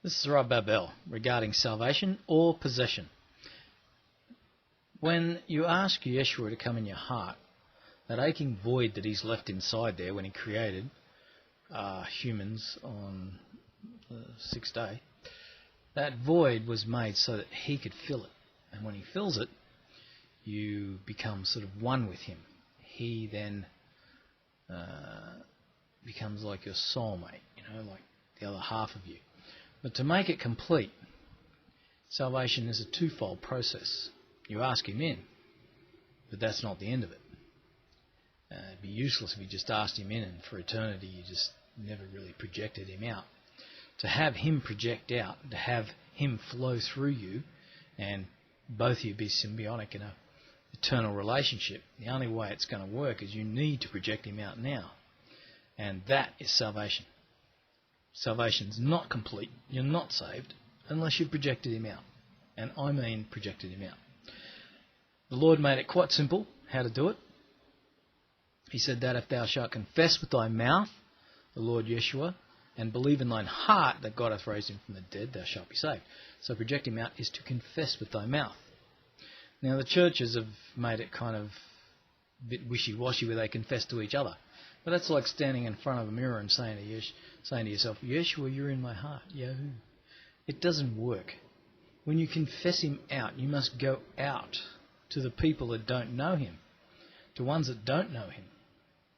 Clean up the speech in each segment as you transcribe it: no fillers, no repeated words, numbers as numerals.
This is Rob Babel regarding salvation or possession. When you ask Yeshua to come in your heart, that aching void that he's left inside there when he created humans on the sixth day, that void was made so that he could fill it. And when he fills it, you become sort of one with him. He then becomes like your soulmate, like the other half of you. But to make it complete, salvation is a twofold process. You ask him in, but that's not the end of it. It'd be useless if you just asked him in and for eternity you just never really projected him out. To have him project out, to have him flow through you, and both of you be symbiotic in an eternal relationship, the only way it's going to work is you need to project him out now. And that is salvation. Salvation's not complete. You're not saved unless you've projected him out. And I mean projected him out. The Lord made it quite simple how to do it. He said that if thou shalt confess with thy mouth the Lord Yeshua and believe in thine heart that God hath raised him from the dead, thou shalt be saved. So project him out is to confess with thy mouth. Now the churches have made it kind of a bit wishy-washy where they confess to each other. But that's like standing in front of a mirror and saying to yourself, Yeshua, you're in my heart. Yahoo. It doesn't work. When you confess him out, you must go out to the people that don't know him, to ones that don't know him,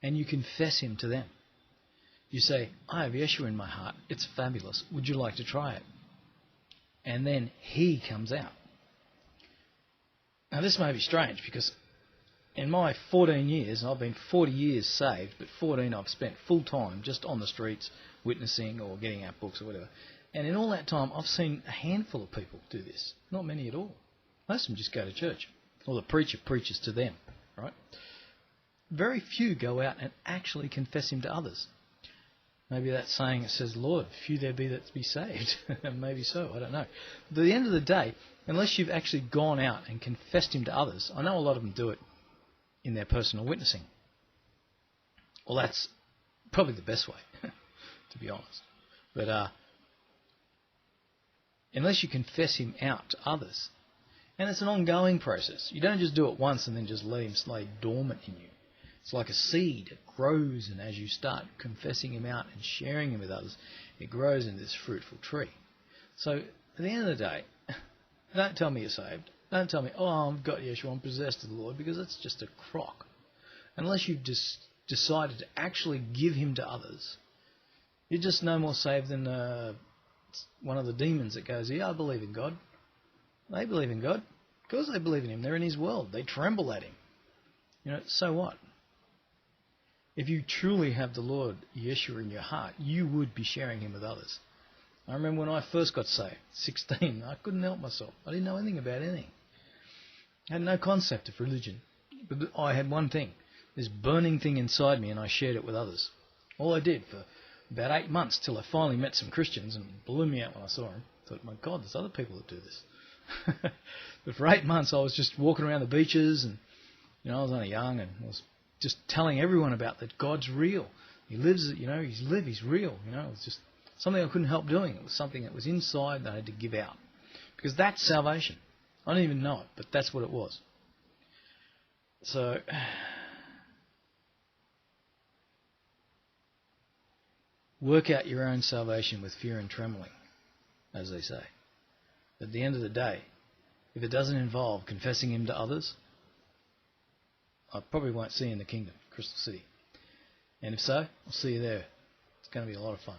and you confess him to them. You say, I have Yeshua in my heart. It's fabulous. Would you like to try it? And then he comes out. Now this may be strange because in my 14 years, and I've been 40 years saved, but 14 I've spent full time just on the streets witnessing or getting out books or whatever. And in all that time, I've seen a handful of people do this. Not many at all. Most of them just go to church. Or the preacher preaches to them, right? Very few go out and actually confess him to others. Maybe that saying it says, Lord, few there be that be saved. Maybe so, I don't know. But at the end of the day, unless you've actually gone out and confessed him to others, I know a lot of them do it in their personal witnessing. Well, that's probably the best way, to be honest. But unless you confess him out to others, and it's an ongoing process. You don't just do it once and then just let him lay dormant in you. It's like a seed. It grows, and as you start confessing him out and sharing him with others, it grows into this fruitful tree. So at the end of the day, don't tell me you're saved. Don't tell me, I've got Yeshua, I'm possessed of the Lord, because that's just a crock. Unless you've just decided to actually give him to others, you're just no more saved than one of the demons that goes, I believe in God. They believe in God. Of course they believe in him. They're in his world. They tremble at him. So what? If you truly have the Lord Yeshua in your heart, you would be sharing him with others. I remember when I first got saved, 16, I couldn't help myself. I didn't know anything about anything. I had no concept of religion. But I had one thing, this burning thing inside me, and I shared it with others. All I did for about 8 months till I finally met some Christians, and it blew me out when I saw them. I thought, my God, there's other people that do this. But for 8 months I was just walking around the beaches, and I was only young, and I was just telling everyone about that God's real. He lives, he's real. It was just something I couldn't help doing. It was something that was inside that I had to give out. Because that's salvation. I don't even know it, but that's what it was. So, work out your own salvation with fear and trembling, as they say. At the end of the day, if it doesn't involve confessing him to others, I probably won't see you in the kingdom, Crystal City. And if so, I'll see you there. It's going to be a lot of fun.